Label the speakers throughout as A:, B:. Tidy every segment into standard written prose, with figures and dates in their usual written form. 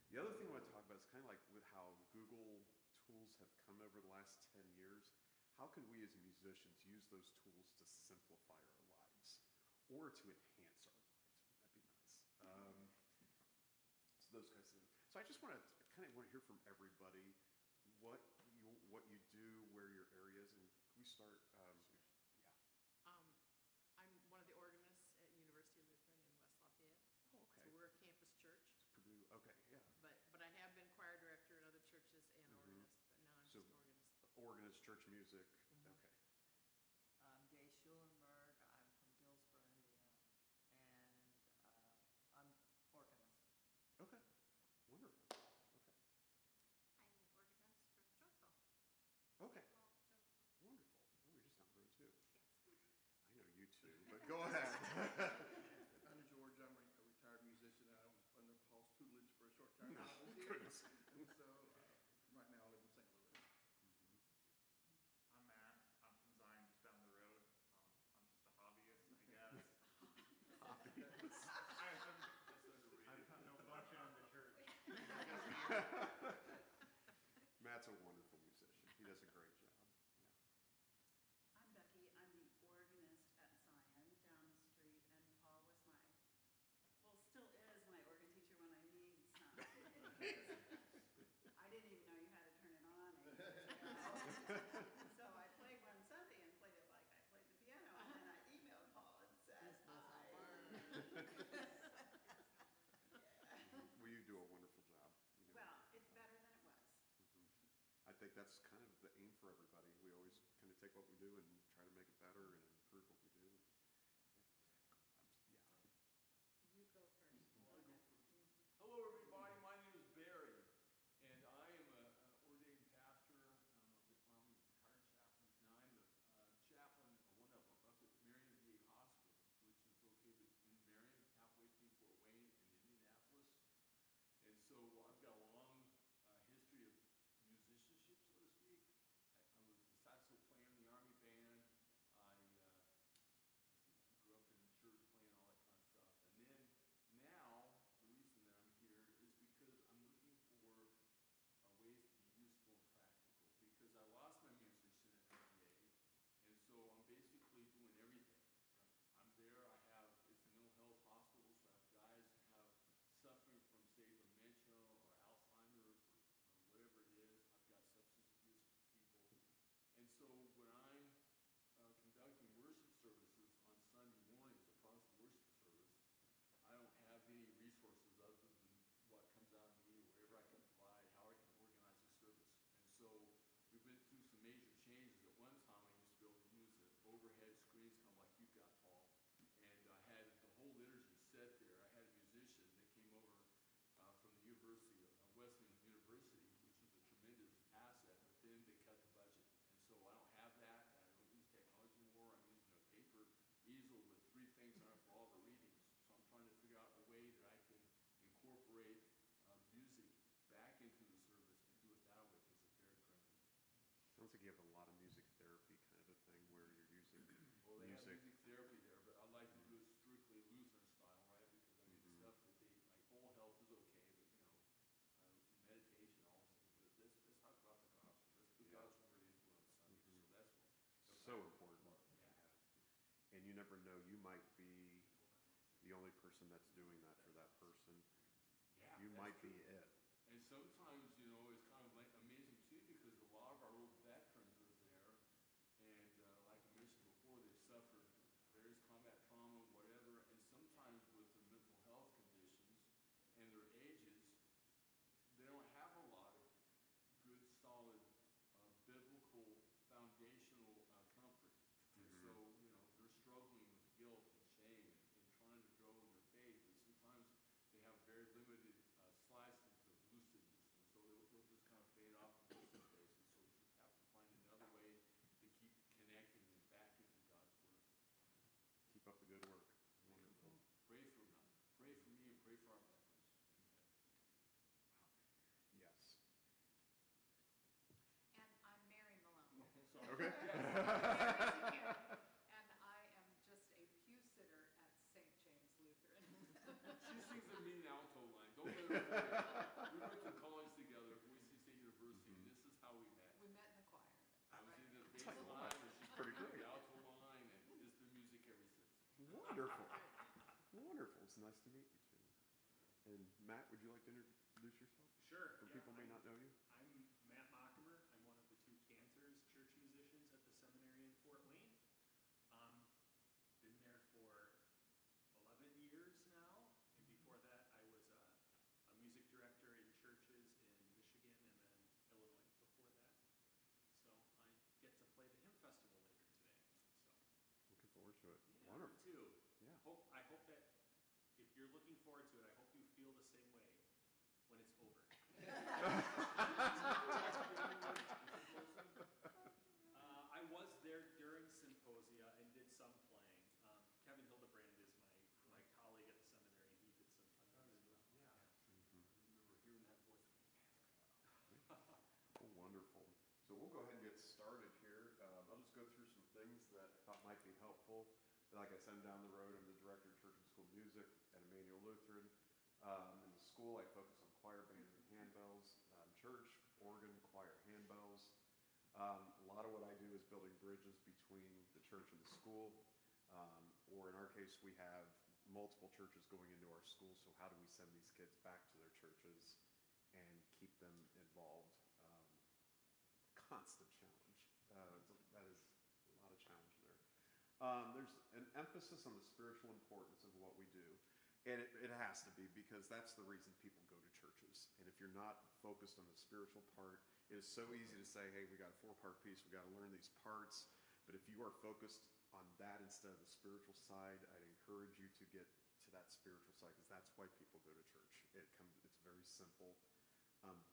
A: The other thing I want to talk about is kind of like with how Google tools have come over the last 10 years. How can we as musicians use those tools to simplify our lives or to enhance our lives? Would that be nice? So those kinds of things. So I just want to kind of want to hear from everybody what you do, where your areas, and can we start? Yeah.
B: I'm one of the organists at University Lutheran in West Lafayette.
A: Oh, okay.
B: So we're a campus church.
A: Purdue. Okay, yeah.
B: But I have been choir director at other churches and organist, but now I'm just organist.
A: Organist, church music. Okay.
C: I'm Gay Schulenberg. I'm from Dillsboro, Indiana, and I'm organist.
A: Okay. Wonderful. Okay.
D: I'm the organist from Jonesville.
A: Okay.
D: Well, Jonesville.
A: Wonderful. Oh, you're just down the road too.
D: Yes.
A: I know you too, but go ahead.
E: I'm George. I'm a retired musician. I was under Paul's tutelage for a short time.
A: No,
E: here.
A: goodness.
E: And so right now I live in St. Louis.
F: I'm Matt. I'm from Zion, just down the road. I'm just a hobbyist, I guess.
A: Hobbyist.
F: I have no function in the church.
A: Matt's a wonderful musician. He does a great job. Yeah.
G: I'm Becky. I'm the organist at Zion down the street, and Paul was still is my organ teacher when I need some. I didn't even know you had to turn it on. So I played one Sunday and played it like I played the piano, and then I emailed Paul and said,
A: Well, you do a wonderful job. You know.
G: well, it's better than it was.
A: I think that's kind of the aim for everybody. We always kind of take what we do and try to make it better and improve what we do. Yeah.
G: You go first.
H: I'll go first. Hello, everybody. My name is Barry, and I am an ordained pastor. I'm a retired chaplain, and I'm the chaplain, or one of them, up at Marion VA Hospital, which is located in Marion, halfway between Fort Wayne and Indianapolis. And so I've got a long history of musicianship, so to speak. I was a saxophone player in the Army band. I grew up in church playing all that kind of stuff. And then now, the reason that I'm here is because I'm looking for ways to be useful and practical. Because I lost my musician at VA, and so I'm basically doing everything. I'm there. It's a mental health hospital, so I have guys that have suffering from, say, dementia or Alzheimer's or whatever it is. I've got substance abuse people. And so when I'm conducting worship services on Sunday mornings, a Protestant worship service, I don't have any resources other than what comes out of me or whatever I can provide, how I can organize a service. And so we've been through some major changes. At one time, I used to be able to use the overhead screens, kind of like you've got, Paul. And I had the whole liturgy set there. I had a musician that came over from the University of Wesleyan University, which was a tremendous asset, but then they cut the budget. And so I don't have that, and I don't use technology anymore. I'm using a paper easel with 3 things on it for all the readings. So I'm trying to figure out a way that I can incorporate music back into the service and do it that way, because it's very primitive.
A: Sounds like you have a lot of music therapy kind of a thing where you're using
H: Well, they
A: music.
H: have music therapy there, but I like to do it strictly Lutheran style, right? Because I mean, the stuff that they, like whole health is okay, but you know, meditation, all this thing. But let's talk about the gospel. Let's put God's word into it on Sunday. So that's what.
A: So important.
H: Yeah.
A: And you never know, you might be the only person that's doing that for that person.
H: Yeah,
A: You might be it.
H: And sometimes, you know, it's kind of like amazing too, because a lot of our old veterans are there, and like I mentioned before, they've suffered various combat trauma, whatever, and sometimes with their mental health conditions and their ages, they don't have a lot of good, solid, biblical, foundational comfort. And so, you know, they're struggling with guilt and shame and trying to grow in their faith, and sometimes they have very limited slices of lucidness, and so they'll just kind of fade off in lucid phase, and so we just have to find another way to keep connecting them back into God's Word.
A: Keep up the good work. Wonderful.
H: Pray for them. Pray for me and pray for our veterans. Amen.
A: Wow. Yes.
D: And I'm Mary Malone.
H: Sorry.
A: Okay.
D: And I am just a pew sitter at St. James Lutheran.
H: She sings the mean alto line. Don't let her forget. We
A: Wonderful. Wonderful. It's nice to meet you too. And Matt, would you like to introduce yourself?
F: Sure.
A: For
F: yeah,
A: people who may not know you?
F: I'm Matt Mockimer. I'm one of the two cantors, church musicians at the seminary in Fort Wayne. Been there for 11 years now, and before that, I was a music director in churches in Michigan and then Illinois before that. So I get to play the hymn festival later today. So
A: Looking forward to it.
F: yeah,
A: Wonderful.
F: me too.
A: Yeah.
F: I hope that if you're looking forward to it, I hope you feel the same way when it's over. I was there during symposia and did some playing. Kevin Hildebrand is my colleague at the seminary, and he did some playing as well. Yeah.
H: I remember hearing that voice.
A: Oh, wonderful. So we'll go ahead and get started here. I'll just go through some things that I thought might be helpful. Like I said, I'm down the road. I'm the director of church and school music at Emmanuel Lutheran. In the school, I focus on choir, bands, and handbells. Church, organ, choir, handbells. A lot of what I do is building bridges between the church and the school. Or in our case, we have multiple churches going into our school. So how do we send these kids back to their churches and keep them involved? Constant challenge. That is a lot of challenge there. There's an emphasis on the spiritual importance of what we do. And it has to be, because that's the reason people go to churches. And if you're not focused on the spiritual part, it is so easy to say, hey, we got a 4-part piece, we got to learn these parts. But if you are focused on that instead of the spiritual side, I'd encourage you to get to that spiritual side, because that's why people go to church. It's very simple.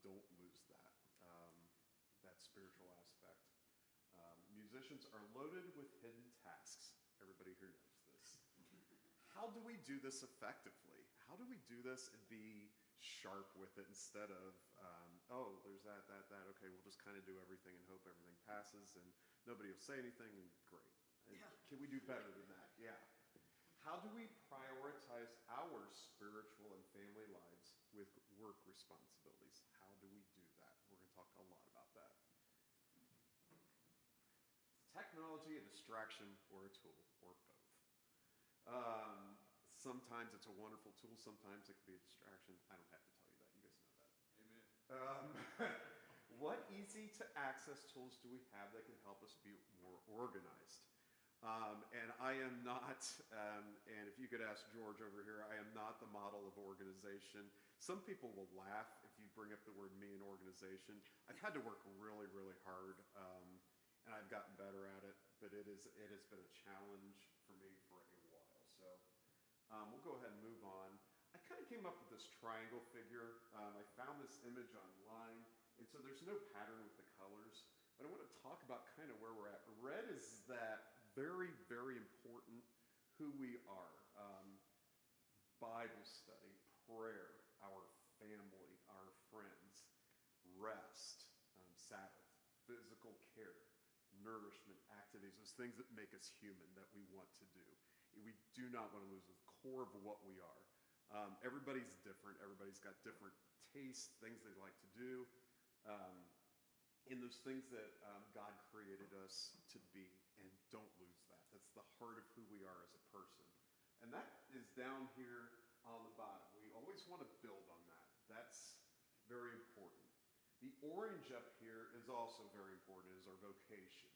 A: Don't lose that spiritual aspect. Musicians are loaded with hidden tasks. Everybody here knows this. How do we do this effectively? How do we do this and be sharp with it instead of, oh, there's that. Okay, we'll just kind of do everything and hope everything passes and nobody will say anything, and great.
C: Yeah.
A: Can we do better than that? Yeah. How do we prioritize our spiritual and family lives with work responsibilities? How do we do that? We're going to talk a lot about that. Is technology a distraction or a tool, or both? Sometimes it's a wonderful tool. Sometimes it can be a distraction. I don't have to tell you that. You guys know that.
H: Amen.
A: What easy to access tools do we have that can help us be more organized? And I am not, and if you could ask George over here, I am not the model of organization. Some people will laugh if you bring up the word me in organization. I've had to work really, really hard, and I've gotten better at it, but it has been a challenge for me for a while. So we'll go ahead and move on. I kind of came up with this triangle figure. I found this image online, and so there's no pattern with the colors, but I want to talk about kind of where we're at. Red is that very, very important who we are. Bible study, prayer, our family, our friends, rest, Sabbath, physical care, nourishment, activities, those things that make us human, that we want to do. We do not want to lose the core of what we are. Everybody's different. Everybody's got different tastes, things they like to do, and those things that God created us to be, and don't lose that. That's the heart of who we are as a person. And that is down here on the bottom. We always want to build on that. That's very important. The orange up here is also very important, is our vocation.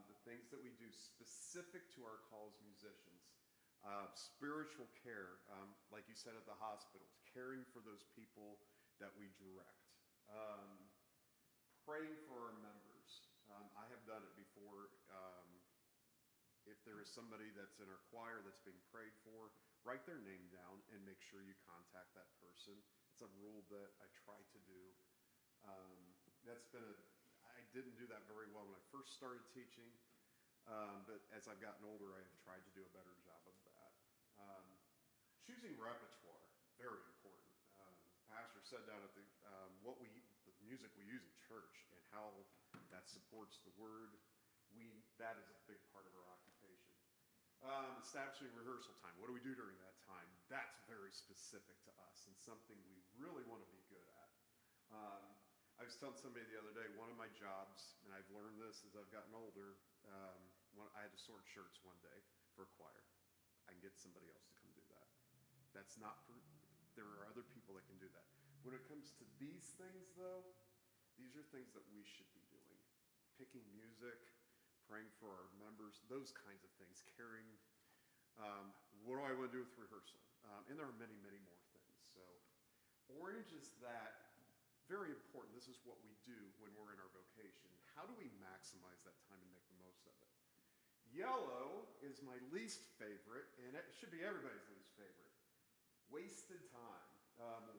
A: The things that we do specific to our call as musicians. Spiritual care, like you said at the hospitals, caring for those people that we direct. Praying for our members. I have done it before. If there is somebody that's in our choir that's being prayed for, write their name down and make sure you contact that person. It's a rule that I try to do. I didn't do that very well when I first started teaching, but as I've gotten older, I have tried to do a better job of that. Choosing repertoire, very important. Pastor said down at the music we use in church and how that supports the word. That is a big part of our occupation. Establishing rehearsal time. What do we do during that time? That's very specific to us and something we really want to be good at. I was telling somebody the other day, one of my jobs, and I've learned this as I've gotten older, I had to sort shirts one day for a choir. get somebody else to come do that. That's not, there are other people that can do that. When it comes to these things, though, these are things that we should be doing. Picking music, praying for our members, those kinds of things, carrying, what do I want to do with rehearsal? And there are many, many more things. So orange is that, very important. This is what we do when we're in our vocation. How do we maximize that time and make the most of it? Yellow is my least favorite, and it should be everybody's least favorite. Wasted time,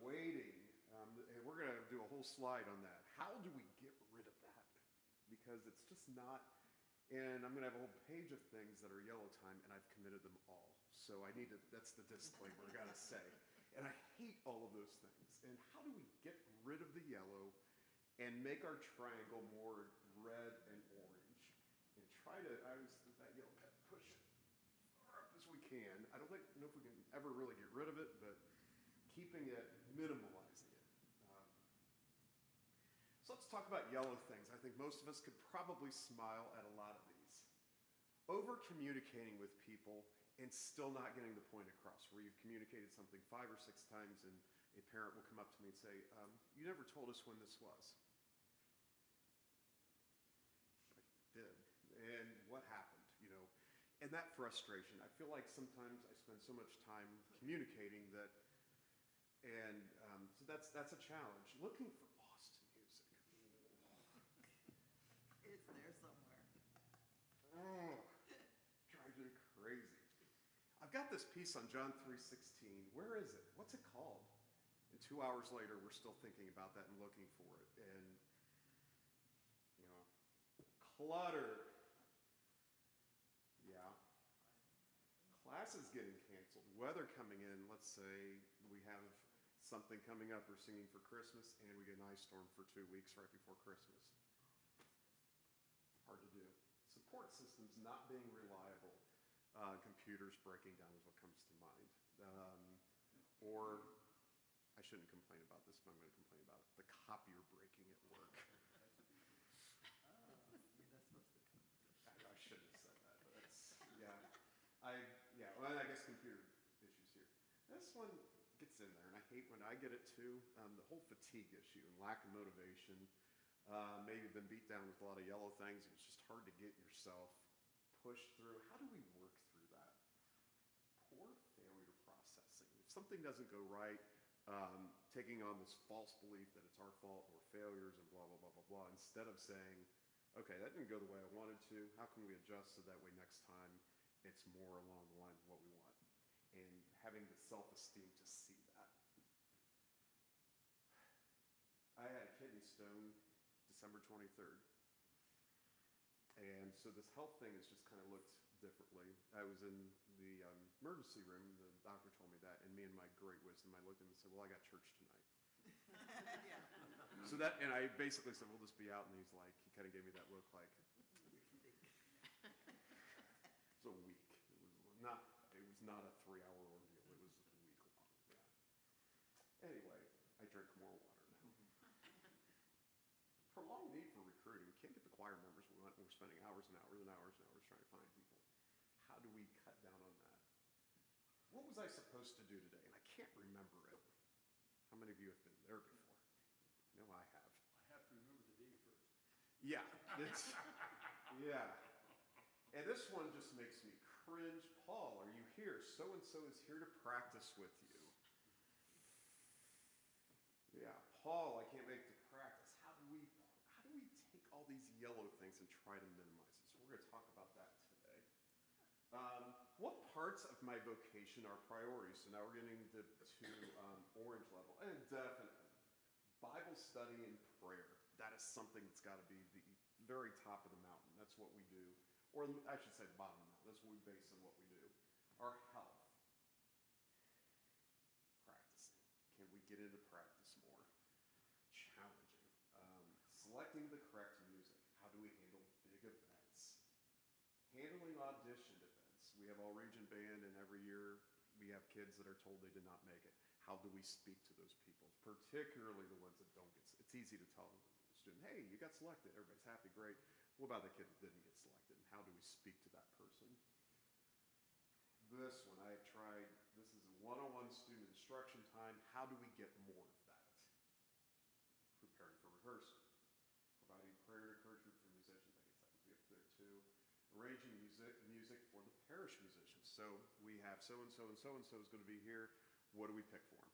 A: waiting, and we're going to do a whole slide on that. How do we get rid of that? Because it's just not, and I'm going to have a whole page of things that are yellow time, and I've committed them all. So I need to, that's the disclaimer I got to say. And I hate all of those things. And how do we get rid of the yellow and make our triangle more red and orange? And try to, that yellow, kind of push it as far up as we can. I don't know if we can ever really get rid of it, but keeping it, minimalizing it. So let's talk about yellow things. I think most of us could probably smile at a lot of these. Over-communicating with people and still not getting the point across, where you've communicated something 5 or 6 times and a parent will come up to me and say, you never told us when this was. I did. And what happened, you know? And that frustration, I feel like sometimes I spend so much time communicating that, and so that's a challenge. Looking for lost music.
C: It's there somewhere.
A: Oh, drives me crazy. I've got this piece on John 3:16. Where is it? What's it called? And 2 hours later, we're still thinking about that and looking for it. And, you know, clutter. Yeah. Class is getting canceled. Weather coming in. Let's say we have something coming up. We're singing for Christmas, and we get an ice storm for 2 weeks right before Christmas. Hard to do. Support systems not being reliable. Computers breaking down is what comes to mind. Or, I shouldn't complain about this, but I'm going to complain about it. The copier breaking at work.
C: You're not supposed to come.
A: I shouldn't have said that, but that's, well, I guess computer issues here. This one gets in there, and I hate when I get it too. The whole fatigue issue and lack of motivation. Maybe been beat down with a lot of yellow things, and it's just hard to get yourself pushed through. How do we work through that? Poor failure processing. If something doesn't go right, taking on this false belief that it's our fault or failures and blah, blah, blah, blah, blah, instead of saying, okay, that didn't go the way I wanted to. How can we adjust so that way next time it's more along the lines of what we want? And having the self-esteem to see that. I had a kidney stone December 23rd. And so this health thing has just kind of looked differently. I was in the emergency room. The doctor told me that. And me and my great wisdom, I looked at him and said, well, I got church tonight.
C: Yeah.
A: So that, and I basically said, we'll just be out. And he's like, he kind of gave me that look like, it's a week. It was not a 3-hour ordeal. It was a week long. Yeah. Anyway, I drink more water now. Prolonged need for recruiting. We can't get the choir members we want. We're spending hours and hours and hours and hours trying to find people. How do we cut down on that? What was I supposed to do today? And I can't remember it. How many of you have been there before? I know I have.
H: I have to remember the day first.
A: Yeah. Yeah. And this one just makes me cringe. Paul, are you here? So-and-so is here to practice with you. Yeah. Paul, I can't make the practice. How do we take all these yellow things and try to minimize it? So we're going to talk about that today. What parts of my vocation are priorities? So now we're getting to orange level. And definitely, Bible study and prayer. That is something that's got to be the very top of the mountain. That's what we do. Or I should say the bottom of the mountain. That's what we base on what we do. Our health. Practicing. Can we get into practice more? Challenging. Selecting the correct music. How do we handle big events? Handling audition events. We have all region band, and every year we have kids that are told they did not make it. How do we speak to those people, particularly the ones that don't get? It's easy to tell the student, hey, you got selected. Everybody's happy, great. What about the kid that didn't get selected? And how do we speak to that person? this one, I have tried, this is a one-on-one student instruction time. How do we get more of that? Preparing for rehearsal, providing prayer and encouragement for musicians, I guess that would be up there too. Arranging music for the parish musicians. So we have so-and-so and so-and-so is going to be here. What do we pick for them?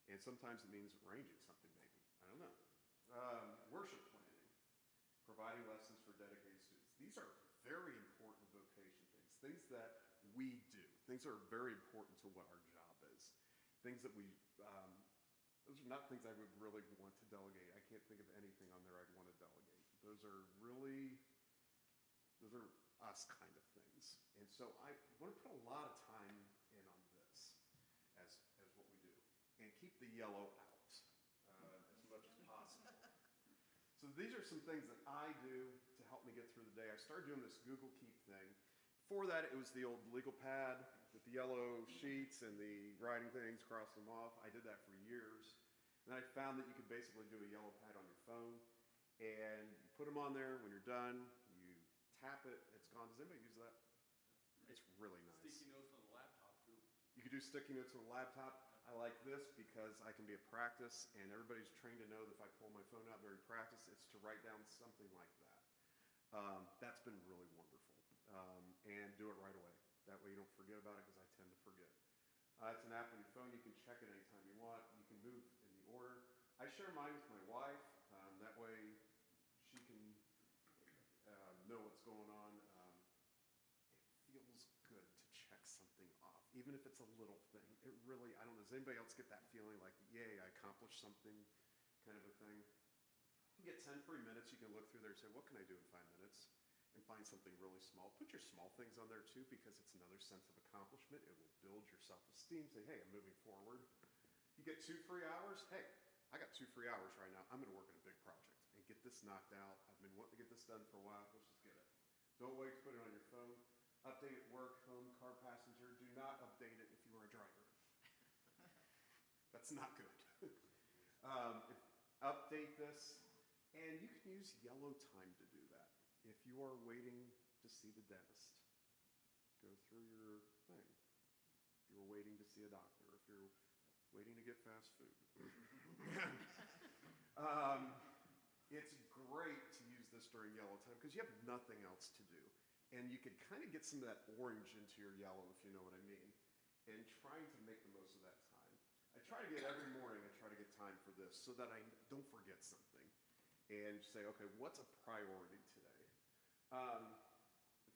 A: And sometimes it means arranging something maybe. I don't know. Worship planning, providing lessons for dedicated students. These are very important vocation things that we do. Things that are very important to what our job is. Things that we, those are not things I would really want to delegate. I can't think of anything on there I'd want to delegate. Those are us kind of things. And so I want to put a lot of time in on this as what we do. And keep the yellow out as much as possible. So these are some things that I do to help me get through the day. I started doing this Google Keep thing. Before that, it was the old legal pad with the yellow sheets and the writing things, cross them off. I did that for years. And I found that you could basically do a yellow pad on your phone. And you put them on there. When you're done, you tap it. It's gone. Does anybody use that? It's really nice.
H: Sticky notes on the laptop, too.
A: You could do sticky notes on a laptop. I like this because I can be at practice, and everybody's trained to know that if I pull my phone out during practice, it's to write down something like that. That's been really wonderful. And do it right away. That way you don't forget about it because I tend to forget. It's an app on your phone. You can check it anytime you want. You can move in the order. I share mine with my wife. That way she can know what's going on. It feels good to check something off, even if it's a little thing. It really, I don't know, does anybody else get that feeling like, yay, I accomplished something kind of a thing? You get 10 free minutes. You can look through there and say, what can I do in 5 minutes? And find something really small. Put your small things on there too, because it's another sense of accomplishment. It will build your self-esteem. Say, hey, I'm moving forward. You get 2 free hours. Hey, I got 2 free hours right now. I'm going to work on a big project and get this knocked out. I've been wanting to get this done for a while. Let's just get it. Don't wait to put it on your phone. Update at work, home, car passenger. Do not update it if you are a driver. That's not good. Update this, and you can use yellow time to do that. If you are waiting to see the dentist, go through your thing. If you're waiting to see a doctor, if you're waiting to get fast food. It's great to use this during yellow time because you have nothing else to do. And you can kind of get some of that orange into your yellow, if you know what I mean, and trying to make the most of that time. I try to get every morning, I try to get time for this so that I don't forget something and say, okay, what's a priority today?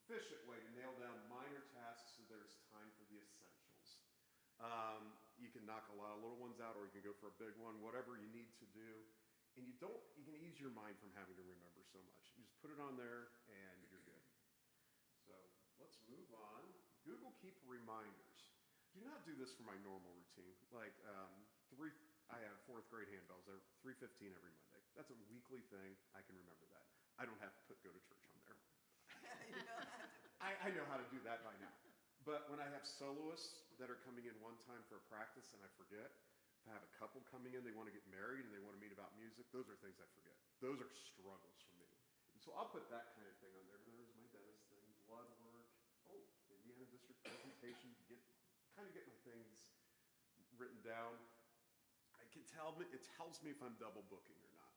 A: Efficient way to nail down minor tasks so there's time for the essentials. You can knock a lot of little ones out, or you can go for a big one, whatever you need to do. And you can ease your mind from having to remember so much. You just put it on there and you're good. So let's move on. Google Keep reminders. Do not do this for my normal routine. Like I have 4th grade handbells, 3:15 every Monday. That's a weekly thing. I can remember that. I don't have to go to church on there.
C: You know that.
A: I know how to do that by now. But when I have soloists that are coming in one time for a practice and I forget, if I have a couple coming in, they want to get married and they want to meet about music, those are things I forget. Those are struggles for me. And so I'll put that kind of thing on there. There's my dentist thing, blood work, Indiana District presentation, kind of get my things written down. It tells me if I'm double booking or not.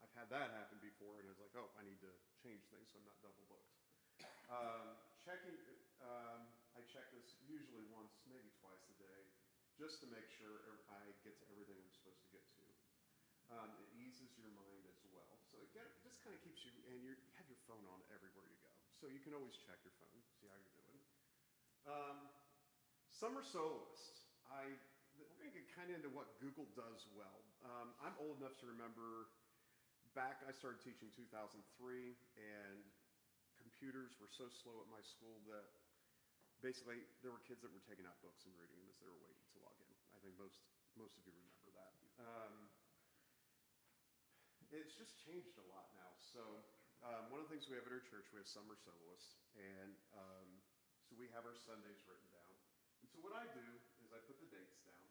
A: I've had that happen before, and I was like, oh, I need to change things so I'm not double booked. Checking, I check this usually once, maybe twice a day, just to make sure I get to everything I'm supposed to get to. It eases your mind as well. So it just kind of keeps you, and you have your phone on everywhere you go. So you can always check your phone, see how you're doing. Summer soloists. We're going to get kind of into what Google does well. I'm old enough to remember I started teaching 2003, and computers were so slow at my school that basically there were kids that were taking out books and reading them as they were waiting to log in. I think most of you remember that. It's just changed a lot now. So one of the things we have at our church, we have summer soloists, and so we have our Sundays written down. And so what I do is I put the dates down.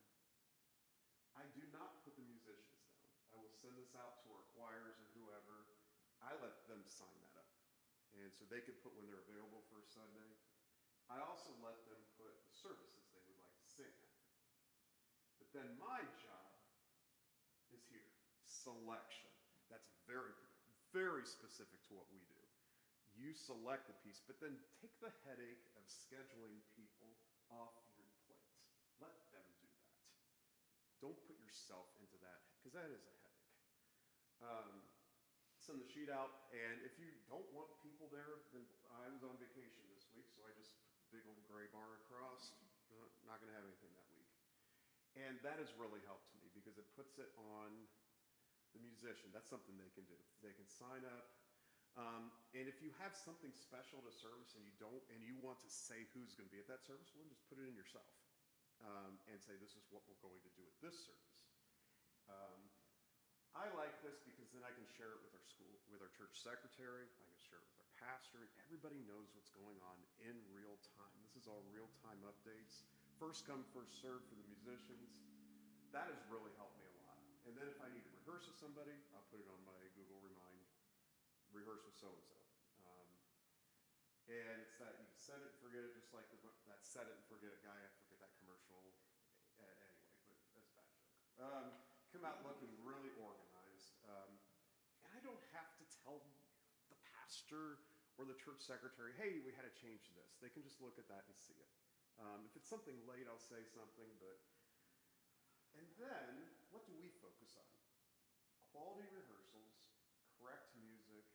A: I do not put the musicians down. I will send this out to our choirs and whoever. I let them sign that up. And so they can put when they're available for a Sunday. I also let them put the services they would like to sing at. But then my job is here, selection. That's very, very specific to what we do. You select the piece, but then take the headache of scheduling people off your plate. Let them do that. Don't put yourself into that, because that is a headache. Send the sheet out, and if you don't want people there, then I was on vacation this week, so I just put the big old gray bar across. Not going to have anything that week. And that has really helped me because it puts it on the musician. That's something they can do. They can sign up. And if you have something special at a service and you want to say who's going to be at that service, well, just put it in yourself and say this is what we're going to do at this service. I like this because then I can share it with our school, with our church secretary. I can share it with our pastor. Everybody knows what's going on in real time. This is all real-time updates. First come, first serve for the musicians. That has really helped me a lot. And then if I need to rehearse with somebody, I'll put it on my Google Remind, rehearse with so-and-so. And it's that you set it and forget it, just like that set it and forget it guy. I forget that commercial anyway, but that's a bad joke. Come out looking really organized. And I don't have to tell the pastor or the church secretary, hey, we had to change this. They can just look at that and see it. If it's something late, I'll say something, and then, what do we focus on? Quality rehearsals, correct music,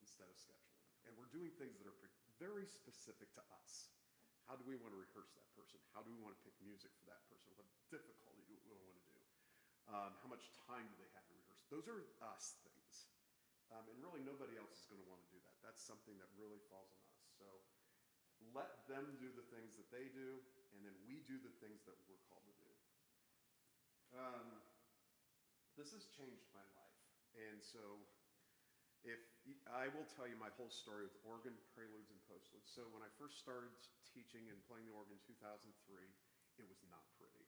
A: instead of scheduling. And we're doing things that are very specific to us. How do we want to rehearse that person? How do we want to pick music for that person? What difficulty do we want to do? How much time do they have to rehearse? Those are us things. And really nobody else is going to want to do that. That's something that really falls on us. So let them do the things that they do, and then we do the things that we're called to do. This has changed my life. And so I will tell you my whole story with organ, preludes, and postludes. So when I first started teaching and playing the organ in 2003, it was not pretty.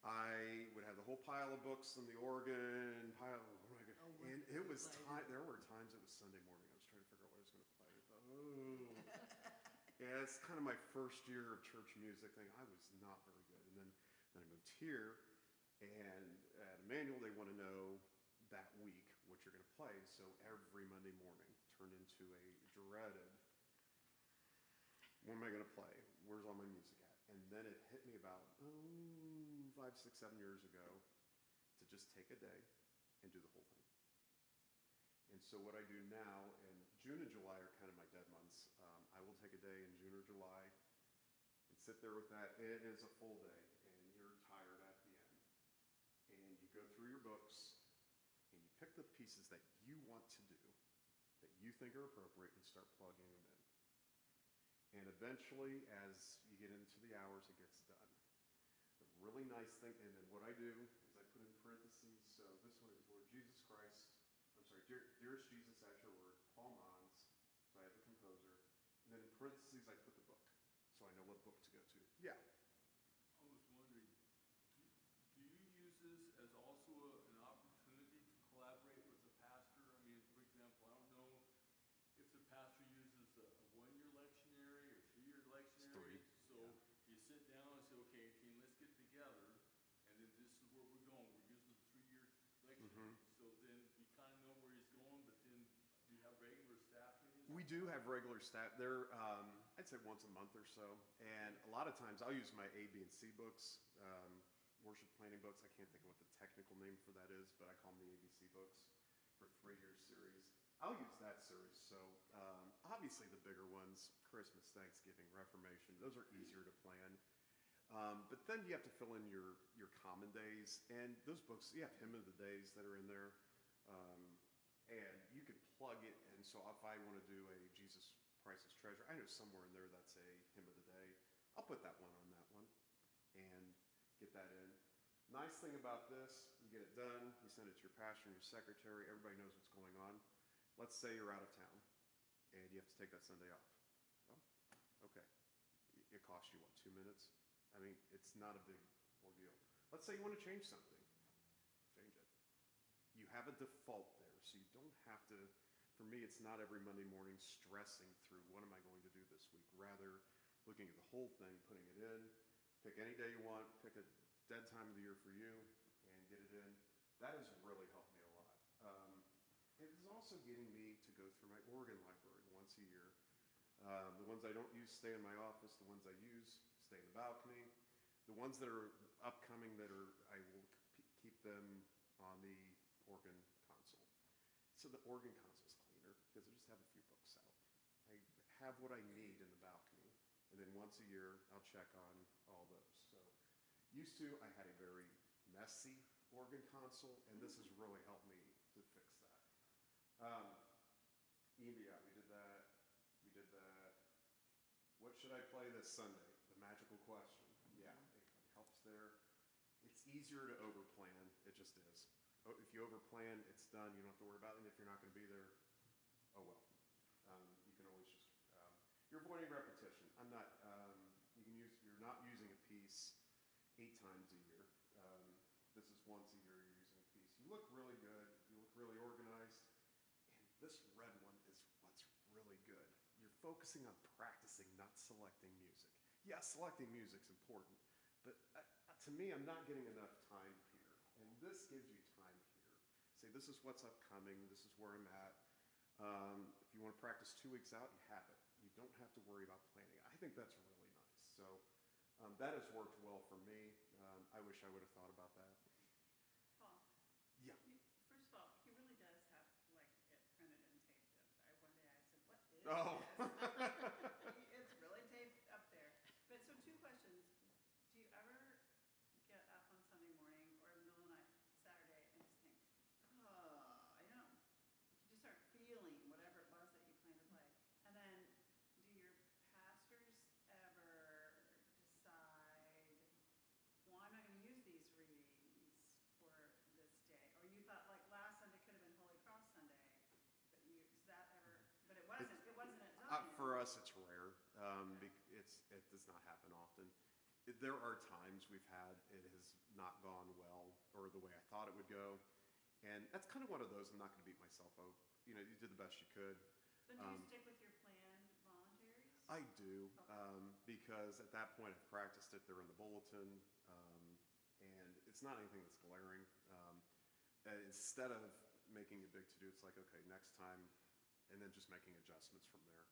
A: I would have the whole pile of books on the organ, and it was there were times it was Sunday morning. I was trying to figure out what I was going to play. Yeah, it's kind of my first year of church music thing. I was not very good. And then I moved here, and at Emmanuel, they want to know that week what you're going to play. And so every Monday morning turned into a dreaded, what am I going to play? Where's all my music at? And then it hit me about 5, 6, 7 years ago to just take a day and do the whole thing. And so what I do now, and June and July are kind of my dead months. I will take a day in June or July and sit there with that. It is a full day, and you're tired at the end. And you go through your books, and you pick the pieces that you want to do, that you think are appropriate, and start plugging them in. And eventually, as you get into the hours, it gets done. The really nice thing, and then what I do is I put in parentheses, so this one is Lord Jesus Christ, dearest Jesus at your word, Paul Mons, so I have the composer, and then in parentheses I put the book, so I know what book to go to. Yeah.
H: I was wondering, do you use this as also an opportunity to collaborate with the pastor? I mean, for example, I don't know if the pastor uses a one-year lectionary or 3-year lectionary.
A: It's 3.
H: So you sit down and say, okay, team, let's get together, and then this is where we're going. We're using the 3-year lectionary. So then you kind of know where he's going, but then do you have regular staff meetings?
A: We do have regular staff. They're, I'd say once a month or so. And a lot of times I'll use my A, B, and C books, worship planning books. I can't think of what the technical name for that is, but I call them the ABC books for 3-year series. I'll use that series. So obviously the bigger ones, Christmas, Thanksgiving, Reformation, those are easier to plan. But then you have to fill in your common days. And those books, you have hymn of the days that are in there. And you could plug it, and so if I want to do a Jesus Priceless Treasure, I know somewhere in there that's a hymn of the day. I'll put that one on that one and get that in. Nice thing about this, you get it done, you send it to your pastor and your secretary, everybody knows what's going on. Let's say you're out of town and you have to take that Sunday off. Well, okay. It costs you, what, 2 minutes? I mean, it's not a big ordeal. Let's say you want to change something. Change it. You have a default there, so you don't have to for me, it's not every Monday morning stressing through what am I going to do this week. Rather, looking at the whole thing, putting it in, pick any day you want, pick a dead time of the year for you, and get it in. That has really helped me a lot. It is also getting me to go through my organ library once a year. The ones I don't use stay in my office. The ones I use stay in the balcony. The ones that are upcoming I will keep them on the organ console. So the organ console is cleaner because I just have a few books out. I have what I need in the balcony. And then once a year, I'll check on all those. So used to, I had a very messy organ console, and this has really helped me to fix that. Yeah, we did that. We did that. What should I play this Sunday? The magical question. Yeah, it helps there. It's easier to overplan. It just is. If you overplan, it's done. You don't have to worry about it. And if you're not going to be there, oh well. You can always just you're avoiding repetition. You're not using a piece 8 times a year. This is once a year you're using a piece. You look really good. You look really organized. And this red one is what's really good. You're focusing on practicing, not selecting music. Yeah, selecting music's important, but to me, I'm not getting enough time here. And this gives you time here. Say, this is what's upcoming. This is where I'm at. If you want to practice 2 weeks out, you have it. You don't have to worry about planning. I think that's really nice. So that has worked well for me. I wish I would have thought about that.
G: Paul?
A: Yeah.
G: First of all, he really does have like it printed and taped up. One day I said, "What is
A: Oh.
G: this?" It's really taped up there. But so 2 questions. Do you ever get up on Sunday morning or middle of the night, Saturday, and just think, oh, you just start feeling whatever it was that you planned to play? And then do your pastors ever decide, well, I'm not going to use these readings for this day? Or you thought like last Sunday could have been Holy Cross Sunday, but does that ever, but it wasn't at Zion.
A: For us, it's rare. It does not happen often. There are times we've had it has not gone well or the way I thought it would go. And that's kind of one of those I'm not going to beat myself up. You did the best you could.
G: But do you stick with your planned voluntaries?
A: I do,
G: Okay.
A: because at that point I've practiced it. They're in the bulletin, and it's not anything that's glaring. Instead of making a big to-do, it's like, okay, next time, and then just making adjustments from there.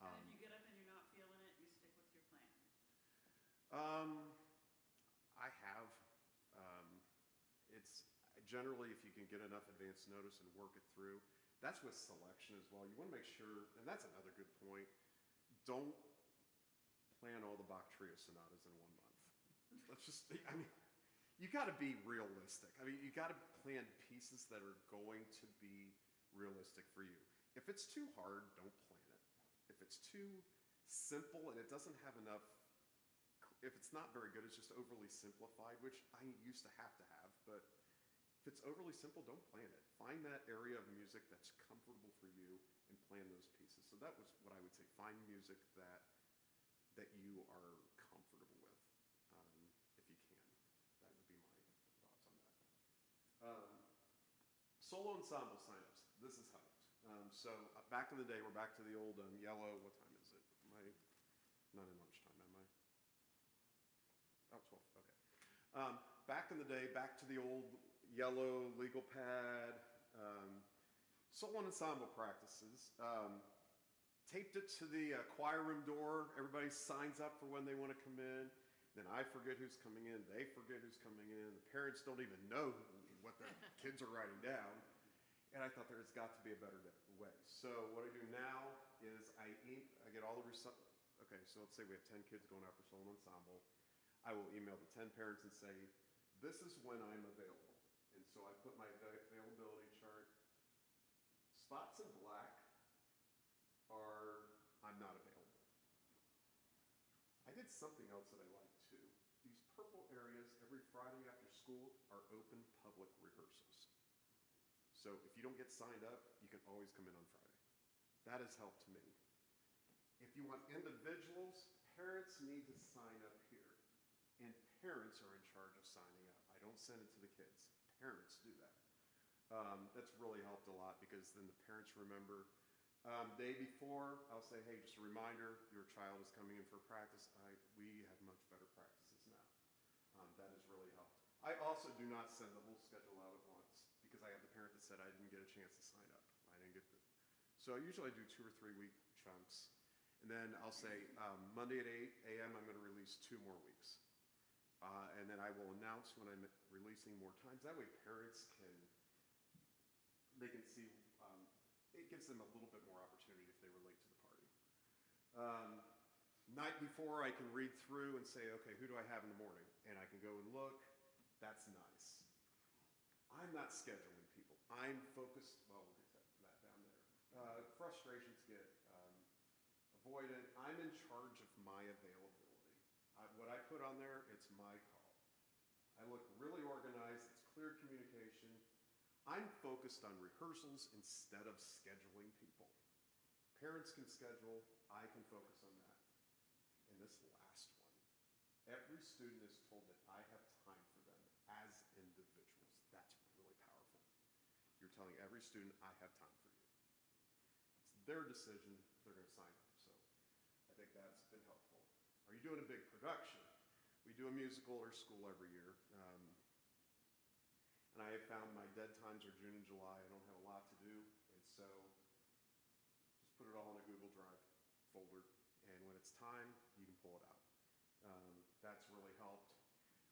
G: And if you get up and you're not feeling it, you stick with your plan?
A: I have. It's generally, if you can get enough advance notice and work it through, that's with selection as well. You want to make sure, and that's another good point, don't plan all the Bach trio sonatas in 1 month. You got to be realistic. You got to plan pieces that are going to be realistic for you. If it's too hard, don't plan it. If it's too simple and it doesn't have enough, if it's not very good, it's just overly simplified, which I used to have, but if it's overly simple, don't plan it. Find that area of music that's comfortable for you and plan those pieces. So that was what I would say. Find music that you are comfortable with, if you can. That would be my thoughts on that. Solo ensemble signups. This is hyped. So back in the day, we're back to the old yellow. What time is it? Am I not in lunchtime, am I? Oh, 12. Okay. Back in the day, back to the old yellow legal pad. Solo ensemble practices. Taped it to the choir room door. Everybody signs up for when they want to come in. Then I forget who's coming in. They forget who's coming in. The parents don't even know what their kids are writing down. And I thought there's got to be a better way. So what I do now is I get all the okay, so let's say we have 10 kids going out for solo ensemble. I will email the 10 parents and say, this is when I'm available. And so I put my availability chart. Spots in black are I'm not available. I did something else that I like too. These purple areas every Friday after school are open public rehearsals. So if you don't get signed up, you can always come in on Friday. That has helped me. If you want individuals, parents need to sign up here. And parents are in charge of signing up. I don't send it to the kids. Parents do that. That's really helped a lot because then the parents remember. Day before, I'll say, hey, just a reminder, your child is coming in for practice. We have much better practices now. That has really helped. I also do not send the whole schedule out at once because I have the parent that said I didn't get a chance to sign up. I didn't get the. So usually I do 2 or 3 week chunks. And then I'll say Monday at 8 a.m. I'm going to release 2 more weeks. And then I will announce when I'm releasing more times. That way parents they can see, it gives them a little bit more opportunity if they were late to the party. Night before I can read through and say, okay, who do I have in the morning? And I can go and look. That's nice. I'm not scheduling people. I'm focused, well, we'll get to that down there. Frustrations get avoided. I'm in charge of my availability. What I put on there, it's my call. I look really organized. It's clear communication. I'm focused on rehearsals instead of scheduling people. Parents can schedule. I can focus on that. And this last one, every student is told that I have time for them as individuals. That's really powerful. You're telling every student, I have time for you. It's their decision. They're going to sign up. So I think that's been helpful. Are you doing a big production? We do a musical or school every year. And I have found my dead times are June and July. I don't have a lot to do. And so just put it all in a Google Drive folder. And when it's time, you can pull it out. That's really helped.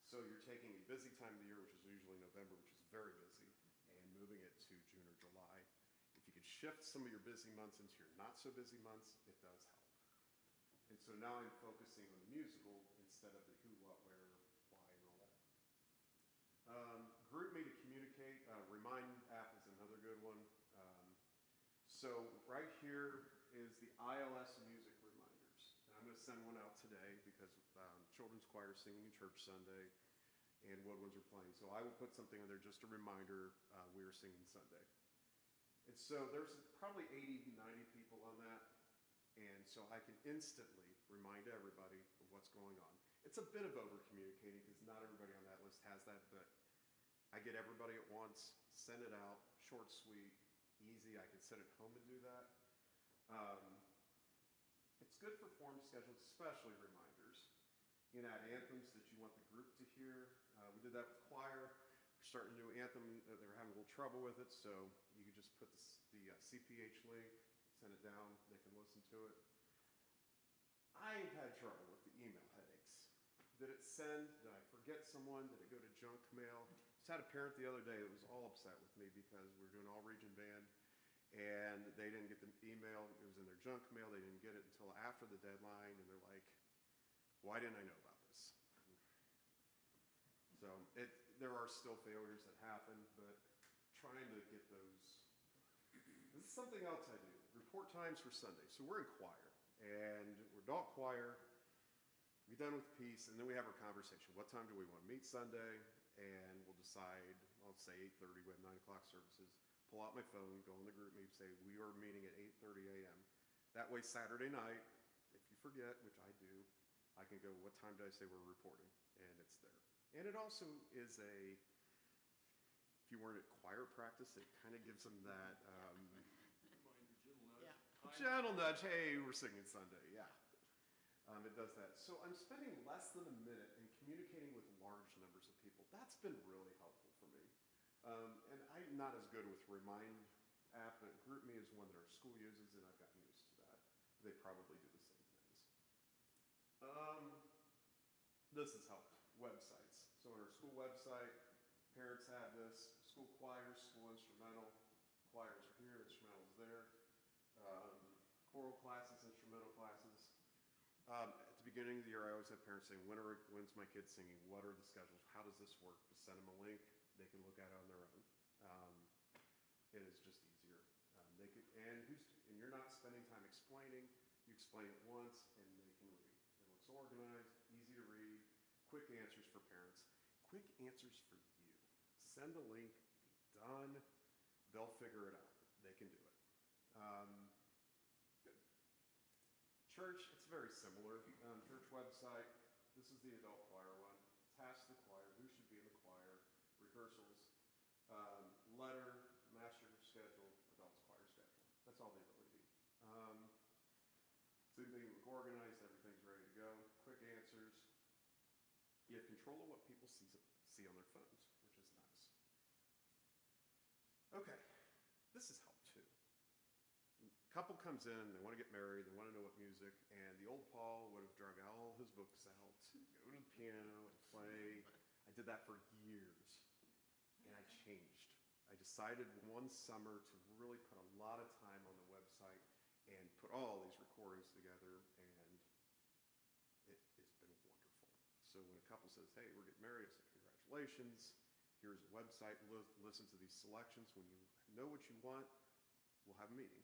A: So you're taking a busy time of the year, which is usually November, which is very busy, and moving it to June or July. If you could shift some of your busy months into your not so busy months, it does help. And so now I'm focusing on the musical instead of the who, what, where, why, and all that. Group me to communicate. Remind app is another good one. So right here is the ILS music reminders. And I'm going to send one out today because children's choir is singing in church Sunday and woodwinds are playing. So I will put something on there, just a reminder, we are singing Sunday. And so there's probably 80, 90 people on that. And so I can instantly remind everybody of what's going on. It's a bit of over-communicating because not everybody on that list has that, but I get everybody at once, send it out, short, sweet, easy. I can sit at home and do that. It's good for form schedules, especially reminders. You can add anthems that you want the group to hear. We did that with choir. We're starting a new anthem. They were having a little trouble with it, so you could just put the CPH link, send it down, they can listen to it. I've had trouble with the email headaches. Did it send? Did I forget someone? Did it go to junk mail? Just had a parent the other day that was all upset with me because we were doing all region band and they didn't get the email. It was in their junk mail. They didn't get it until after the deadline and they're like, why didn't I know about this? So there are still failures that happen, but trying to get those. This is something else I do. Report times for Sunday. So we're in choir and we're adult choir. We're done with peace, and then we have our conversation. What time do we want to meet Sunday? And we'll decide, I'll say 8:30, we have 9 o'clock services. Pull out my phone, go in the group meet, say we are meeting at 8:30 a.m. That way Saturday night, if you forget, which I do, I can go, what time did I say we're reporting? And it's there. And it also is if you weren't at choir practice, it kind of gives them that gentle nudge. Hey, we're singing Sunday, yeah. It does that. So I'm spending less than a minute in communicating with large numbers of people. That's been really helpful for me. And I'm not as good with Remind app, but GroupMe is one that our school uses, and I've gotten used to that. They probably do the same things. This has helped. Websites. So on our school website, parents have this. School choirs, school instrumental. Choirs are here, instrumentals there. Choral classes, instrumental classes. At the beginning of the year, I always have parents saying, when's my kid singing? What are the schedules? How does this work? Just send them a link. They can look at it on their own. It is just easier. And you're not spending time explaining. You explain it once, and they can read. It looks organized, easy to read, quick answers for parents, quick answers for you. Send the link, be done. They'll figure it out. They can do it. Church, it's very similar. Church website, this is the adult choir one. Task the choir, who should be in the choir, rehearsals, letter, all they really need. Same thing, look organized, everything's ready to go, quick answers. You have control of what people see on their phones, which is nice. Okay, this is help too. Couple comes in, they want to get married, they want to know what music, and the old Paul would have drug all his books out, go to the piano and play. I did that for years, and I changed. I decided one summer to really put a lot of time on the website and put all these recordings together, and it has been wonderful. So when a couple says, hey, we're getting married, I say, congratulations, here's a website, listen to these selections. When you know what you want, we'll have a meeting.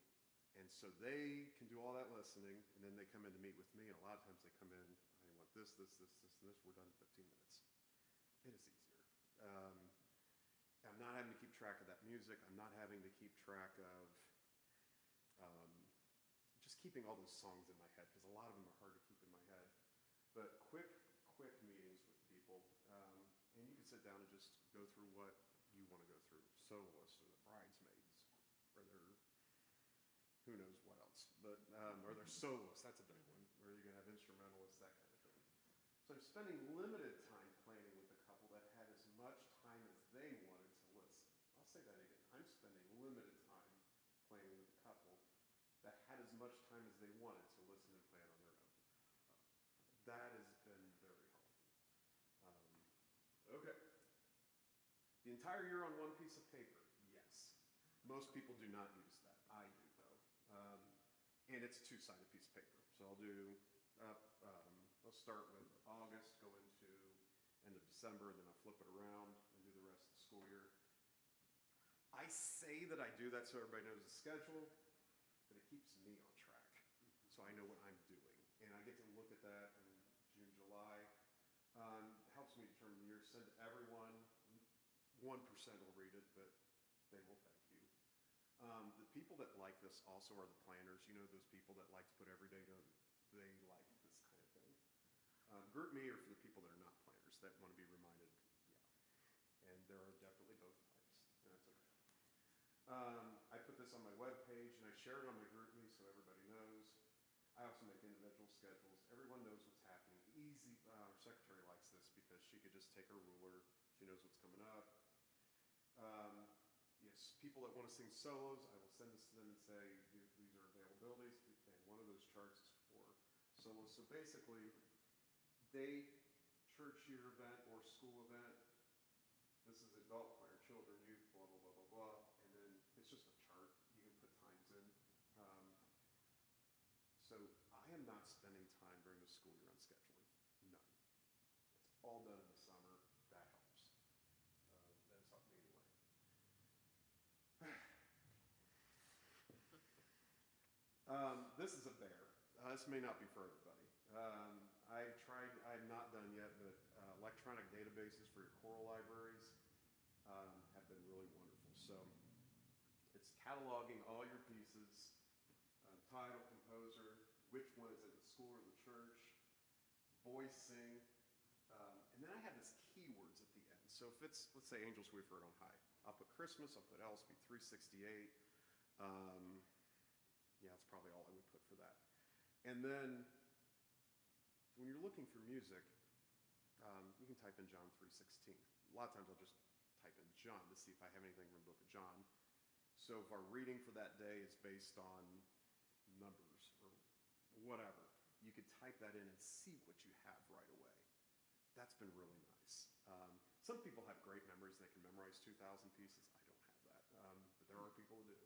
A: And so they can do all that listening, and then they come in to meet with me, and a lot of times they come in, I want this, this, this, this, and this, we're done in 15 minutes. It is easier. I'm not having to keep track of that music. I'm not having to keep track of just keeping all those songs in my head, because a lot of them are hard to keep in my head. But quick meetings with people, and you can sit down and just go through what you want to go through. Soloists or the bridesmaids, or their who knows what else, but or their soloists. That's a big one, where you're gonna have instrumentalists, that kind of thing. So I'm spending limited time planning with a couple that had as much time as they wanted to listen. I'll say that again. I'm spending limited time planning with a couple that had as much time as they wanted to listen and plan on their own. That has been very helpful. Okay. The entire year on one piece of paper, yes. Most people do not use that. I do, though. And it's a two-sided piece of paper. So I'll start with August, go into end of December, and then I'll flip it around and do the rest of the school year. I say that I do that so everybody knows the schedule, but it keeps me on track. So I know what I'm doing. And I get to look at that in June, July. Helps me determine the year, send to everyone. 1% will read it, but they will thank you. The people that like this also are the planners. You know, those people that like to put every day note, they like this kind of thing. Group me are for the people that are not planners, that want to be reminded, yeah. And there are definitely both types, and that's okay. I put this on my webpage, and I share it on my group me so everybody knows. I also make individual schedules. Everyone knows what's happening. Easy, our secretary likes this because she could just take her ruler. She knows what's coming up. Yes, people that want to sing solos, I will send this to them and say, these are availabilities, and one of those charts is for solos. So basically, date, church year event or school event, this is adult choir, children, youth, blah, blah, blah, blah, blah, and then it's just a chart. You can put times in. So I am not spending time during the school year on scheduling. None. It's all done in the summer. That helps. That's helped me anyway. This is a bear. This may not be for everybody. I've not done yet, but electronic databases for your choral libraries have been really wonderful. So it's cataloging all your pieces, title, composer, which one is it, the school or the church, voicing, and then I have this keywords at the end. So if it's, let's say, Angels We've Heard on High, I'll put Christmas, I'll put LSB 368. Yeah, that's probably all I would put for that. And then when you're looking for music, you can type in John 3:16. A lot of times I'll just type in John to see if I have anything from the book of John. So if our reading for that day is based on numbers or whatever, you could type that in and see what you have right away. That's been really nice. Some people have great memories and they can memorize 2,000 pieces. I don't have that, but there are people who do.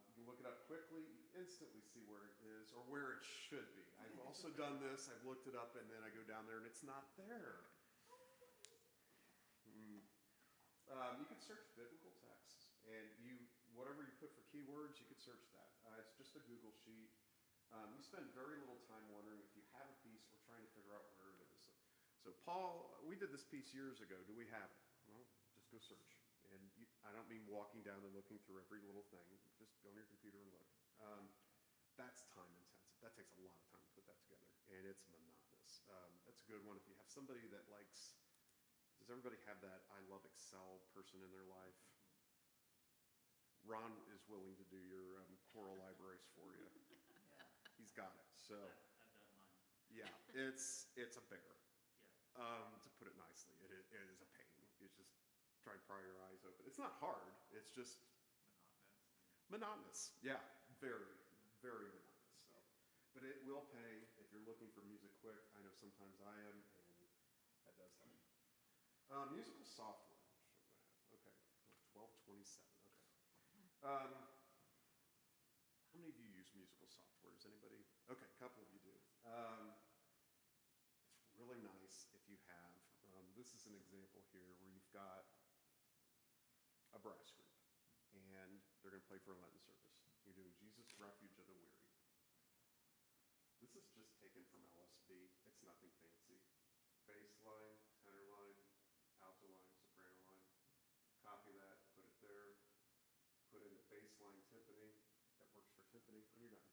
A: You can look it up quickly, instantly see where it is or where it should be. I've also done this. I've looked it up and then I go down there and it's not there. You could search biblical texts, and whatever you put for keywords, you could search that. It's just a Google sheet. You spend very little time wondering if you have a piece or trying to figure out where it is. So Paul, we did this piece years ago. Do we have it? Well, just go search. And I don't mean walking down and looking through every little thing. Just go on your computer and look. That's time intensive. That takes a lot of time to put that together, and it's monotonous. That's a good one. If you have somebody that likes, does everybody have that I love Excel person in their life? Ron is willing to do your choral libraries for you.
C: Yeah.
A: He's got it. So
F: I've done mine.
A: yeah, it's a bear.
F: Yeah.
A: To put it nicely, it is a pain. It's just trying to pry your eyes open. It's not hard. It's just monotonous. Yeah, very, very monotonous. So, but it will pay if you're looking for music quick. I know sometimes I am, and that does help. Musical software. Okay, 1227. Okay. How many of you use musical software? Does anybody? Okay, a couple of you do. It's really nice if you have. This is an example here where you've got a brass group, and they're going to play for a Lenten service. You're doing Jesus, Refuge of the Weary. This is just taken from LSB. It's nothing fancy. Bass line, tenor line, alto line, soprano line. Copy that, put it there, put in a bass line timpani. That works for timpani, and you're done.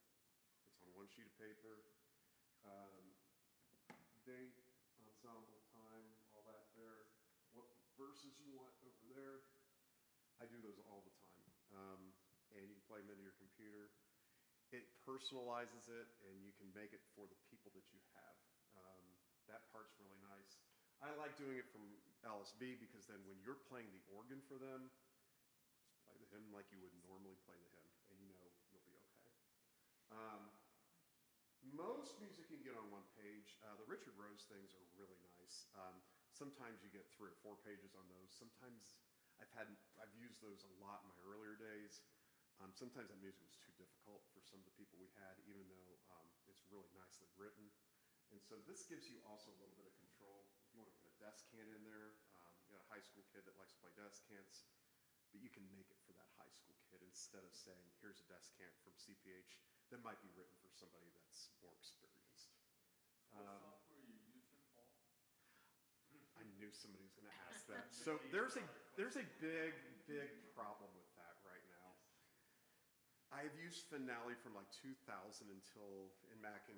A: It's on one sheet of paper. Date, ensemble, time, all that there. What verses you want over there. I do those all the time. And you can play them into your computer. It personalizes it, and you can make it for the people that you have. That part's really nice. I like doing it from LSB because then when you're playing the organ for them, just play the hymn like you would normally play the hymn, and you know you'll be okay. Most music you can get on one page. The Richard Rose things are really nice. Sometimes you get 3 or 4 pages on those. Sometimes I've used those a lot in my earlier days. Sometimes that music was too difficult for some of the people we had, even though it's really nicely written. And so this gives you also a little bit of control. If you want to put a descant in there, you got a high school kid that likes to play descants, but you can make it for that high school kid instead of saying, here's a descant from CPH that might be written for somebody that's more experienced.
H: So what software are you using, Paul?
A: I knew somebody was going to ask that. So there's a big problem with that right now. I have used Finale from like 2000 until, and Matt can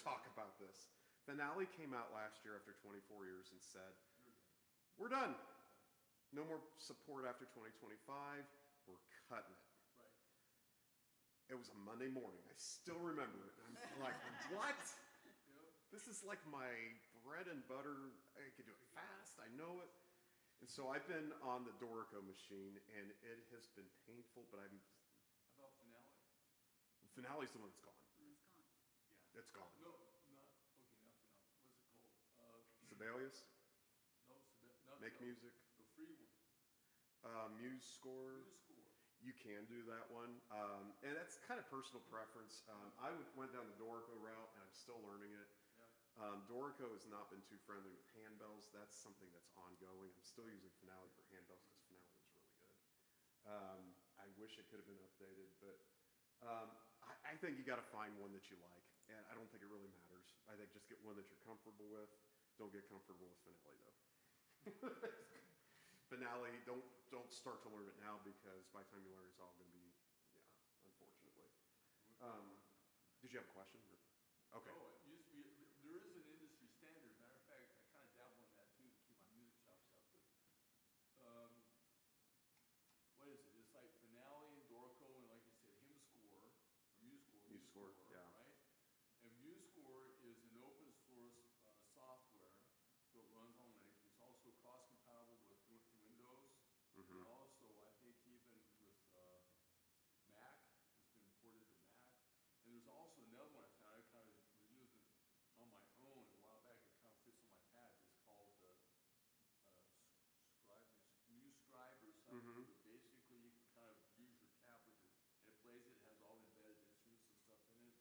A: talk about this. Finale came out last year after 24 years and said, we're done. No more support after 2025. We're cutting it.
H: Right.
A: It was a Monday morning. I still remember it. I'm like, what?
H: Yep.
A: This is like my bread and butter. I can do it fast. I know it. And so I've been on the Dorico machine, and it has been painful, but
H: How about Finale?
A: Finale's the one that's gone.
G: It's gone.
F: Yeah.
A: It's gone.
H: No, not, okay, not Finale. What's it called?
A: Sibelius,
H: Not
A: Make
H: the-
A: Music,
H: The free one.
A: Muse Score.
H: New Score.
A: You can do that one. And that's kind of personal preference. I went down the Dorico route, and I'm still learning it.
H: Yeah.
A: Dorico has not been too friendly with handbells. That's something that's ongoing. I'm still using Finale for handbells because Finale is really good. I wish it could have been updated, but I think you got to find one that you like, and I don't think it really matters. I think just get one that you're comfortable with. Don't get comfortable with Finale though. Finale, don't start to learn it now because by the time you learn, it's all going to be, yeah, unfortunately. Did you have a question? Okay.
H: No, it used to be, there is an industry standard. Matter of fact, I kind of dabble in that too to keep my music chops up. But what is it? It's like Finale and Dorico and like you said, Hymn Score or Muse Score.
A: Muse Score, yeah.
H: Right? And Muse Score is an open source software, so it runs on Linux, but it's also cross compatible with Windows.
A: Mhm.
H: And also, I think even with Mac, it's been ported to Mac. And there's also another one I found. I kind of was using on my own a while back. It kind of fits on my pad. It's called Muse Scribe or something.
A: Mhm.
H: But basically, you can kind of use your tablet and it plays it. It has all the embedded instruments and stuff in it.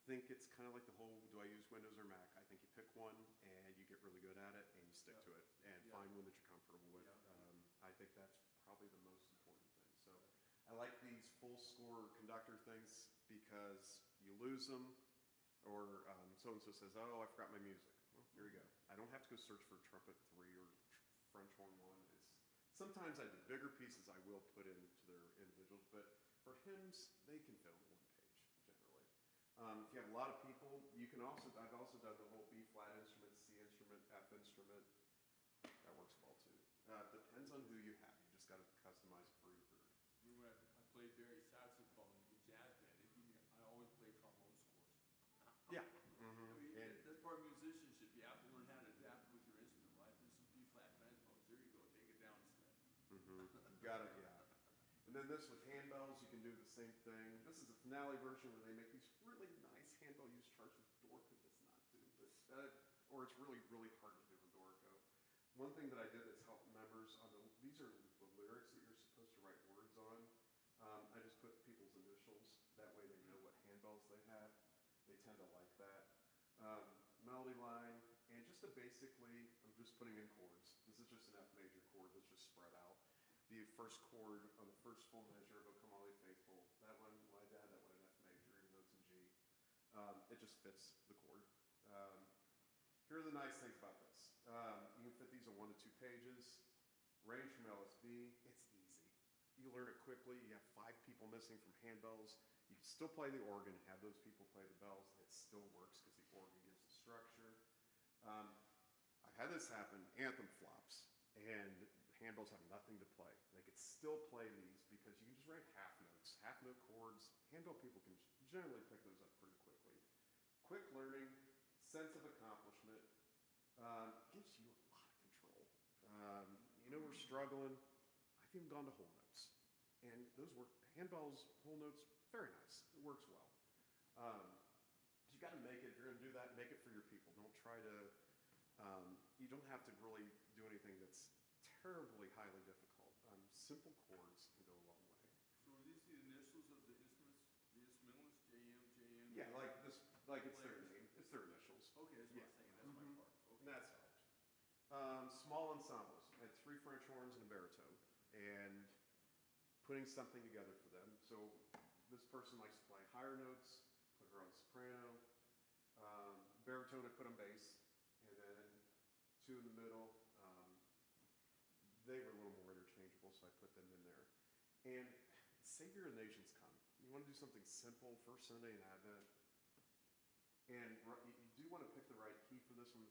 A: think it's kind of like the whole, do I use Windows or Mac? I think you pick one and you get really good at it and you stick to it and find one that you're comfortable with. I think that's probably the most important thing. So I like these full score conductor things because you lose them, or so-and-so says, oh, I forgot my music. Well, here you go. I don't have to go search for trumpet 3 or French horn 1. Sometimes I do bigger pieces I will put into their individuals, but for hymns, they can fit on one page generally. If you have a lot of people, I've also done the whole B flat instrument, C instrument, F instrument. That works well too. Depends on who you have. You just got to customize it for your group.
H: Remember, I played Barry saxophone in jazz band. I always played trombone scores.
A: Yeah.
H: I mean, that's part of musicianship. You have to learn how to adapt with your instrument, right? This is B flat transpose. There you go. Take it down a step.
A: Got it, yeah. And then this with handbells, you can do the same thing. This is a finale version where they make these really nice handbell use charts with Dorico does not do, or it's really, really hard to do with Dorico. One thing that I did is help members on these are the lyrics that you're supposed to write words on. I just put people's initials. That way they know what handbells they have. They tend to like that. Melody line, and just basically, I'm just putting in chords. This is just an F major chord that's just spread out. The first chord on the first full measure of O Come All Ye Faithful, that one, well, I had that one in F major, even though it's in G. It just fits the chord. Here are the nice things about this. You can fit these on 1 to 2 pages. Range from LSB, it's easy. You learn it quickly. You have 5 people missing from handbells. You can still play the organ, have those people play the bells. It still works because the organ gives the structure. I've had this happen, anthem flops, and handbells have nothing to play. They could still play these because you can just write half notes, half note chords. Handbell people can generally pick those up pretty quickly. Quick learning, sense of accomplishment, gives you a lot of control. We're struggling. I've even gone to whole notes, and those work. Handbells, whole notes, very nice. It works well. You got to make it. If you're going to do that, make it for your people. Don't try to. You don't have to really do anything that's terribly highly difficult. Simple chords can go a long way.
H: So are these the initials of the instruments? The instrumentalists? JM?
A: Yeah, like this, like it's their name. It's their initials.
H: Okay, that's what I'm saying. That's my part. Okay.
A: And that's helped. Small ensembles. I had 3 French horns and a baritone, and putting something together for them. So this person likes to play higher notes, put her on soprano. Baritone, I put on bass, and then 2 in the middle. They were a little more interchangeable, so I put them in there. And Savior of the Nations Come. You want to do something simple, first Sunday in Advent. And you do want to pick the right key for this one.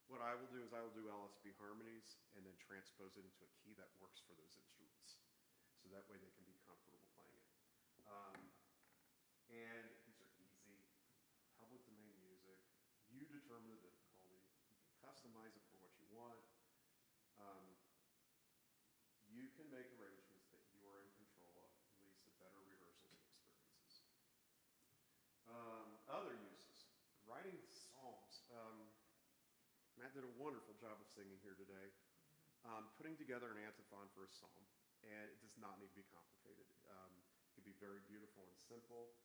A: What I will do is I will do LSB harmonies and then transpose it into a key that works for those instruments. So that way they can be comfortable playing it. And these are easy. Public domain music. You determine the difficulty. You can customize it for what you want. You can make arrangements that you are in control of. It leads to better rehearsals and experiences. Other uses. Writing psalms. Matt did a wonderful job of singing here today. Putting together an antiphon for a psalm. And it does not need to be complicated. It can be very beautiful and simple.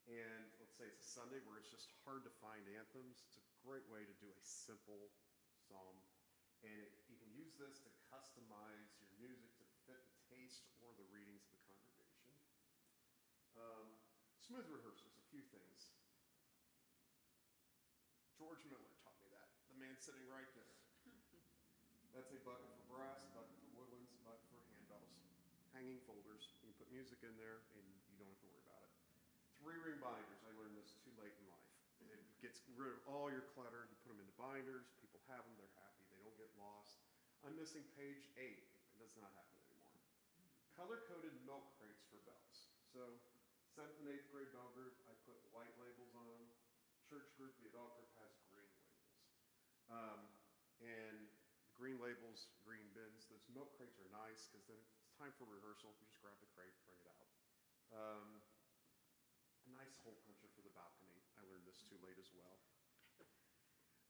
A: And let's say it's a Sunday where it's just hard to find anthems. It's a great way to do a simple psalm. And you can use this to customize your music to fit the taste or the readings of the congregation. Smooth rehearsals, a few things. George Miller taught me that. The man sitting right there. That's a bucket for brass, bucket for woodwinds, bucket for handbells. Hanging folders. You can put music in there and you don't have to worry about it. 3-ring binders. I learned this too late in life. It gets rid of all your clutter. You put them into binders. People have them. They're happy. They don't get lost. I'm missing page 8. It does not happen anymore. Color-coded milk crates for bells. So 7th and 8th grade bell group, I put white labels on them. Church group, the adult group has green labels. And green labels, green bins. Those milk crates are nice because then it's time for rehearsal. You just grab the crate, bring it out. A nice hole puncher for the balcony. I learned this too late as well.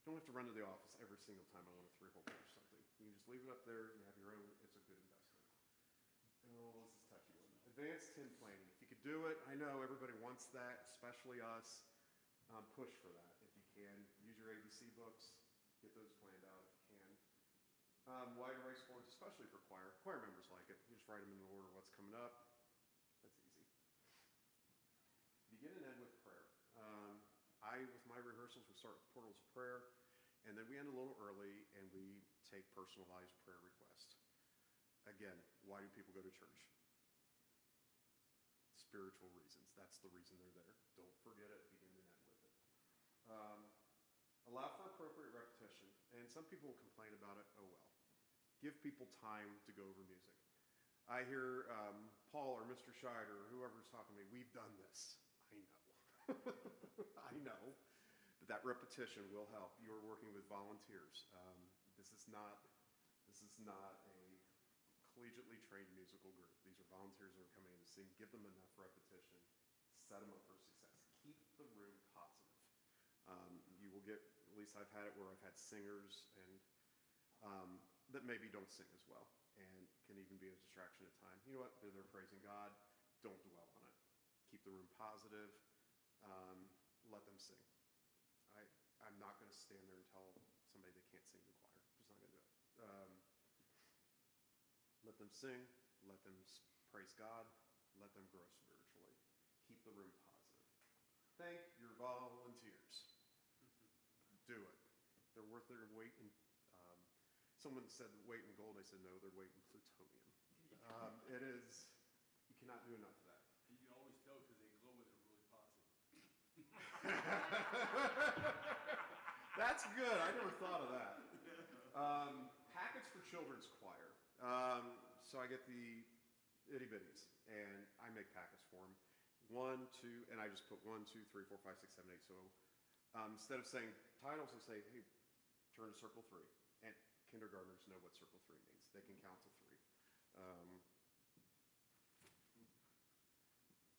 A: Don't have to run to the office every single time I want a 3-hole punch something. You can just leave it up there and have your own. It's a good investment. Oh, this is a touchy one. Advanced tin planning. If you could do it. I know everybody wants that, especially us. Push for that if you can. Use your ABC books. Get those planned out if you can. Why do race boards, especially for choir? Choir members like it. You just write them in order what's coming up. That's easy. Begin and end with prayer. With my rehearsals, we start with portals of prayer, and then we end a little early, and we take personalized prayer requests. Again, why do people go to church? Spiritual reasons. That's the reason they're there. Don't forget it. Begin and end with it. Allow for appropriate repetition. And some people will complain about it. Oh well. Give people time to go over music. I hear Paul or Mr. Scheider or whoever's talking to me, we've done this. I know. I know. But that repetition will help. You are working with volunteers. This is not a collegiately trained musical group. These are volunteers that are coming in to sing. Give them enough repetition. Set them up for success. Keep the room positive. You will get, at least I've had it where I've had singers and that maybe don't sing as well and can even be a distraction at times. You know what? They're there praising God. Don't dwell on it. Keep the room positive. Let them sing. I'm not going to stand there and tell somebody they can't sing in the choir. Just not going to do it. Let them sing. Let them praise God. Let them grow spiritually. Keep the room positive. Thank your volunteers. Do it. They're worth their weight in. Someone said weight in gold. I said no, they're weight in plutonium. It is. You cannot do enough of that.
H: And you can always tell because they glow when they're really positive.
A: That's good. I never thought of that. Packets for children's choir. So I get the itty bitties, and I make packets for them. 1, 2, and I just put 1, 2, 3, 4, 5, 6, 7, 8. So instead of saying titles, I say, hey, turn to circle 3. And kindergartners know what circle 3 means. They can count to 3.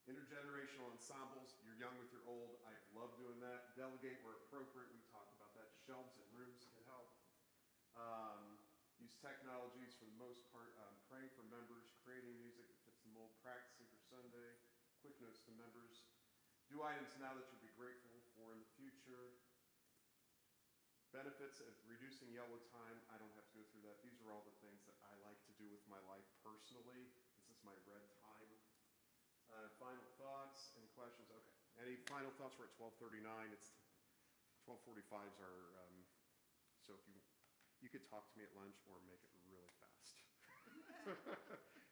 A: Intergenerational ensembles. You're young with your old. I love doing that. Delegate where appropriate. We talked about that. Shelves and rooms can help. Use technologies for the most part. Praying for members. Creating music that fits the mold. Practicing for Sunday. Quick notes to members. Do items now that you'll be grateful for in the future. Benefits of reducing yellow time. I don't have to go through that. These are all the things that I like to do with my life personally. This is my red time. Final thoughts. Any questions? Okay. Any final thoughts? We're at 12:39. It's 12:45s are. So if you could talk to me at lunch or make it really fast.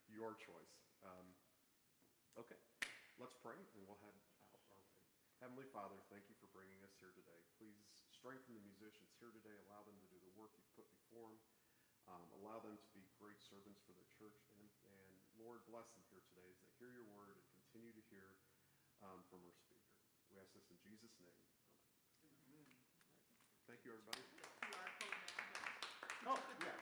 A: Your choice. Okay. Let's pray and we'll head out our way. Heavenly Father, thank you for bringing us here today. Please strengthen the musicians here today. Allow them to do the work you've put before them. Allow them to be great servants for their church. And Lord, bless them here today as they hear your word and continue to hear from our speaker. We ask this in Jesus' name. Amen. Thank you, everybody.
B: QR code now.
A: Oh, yeah.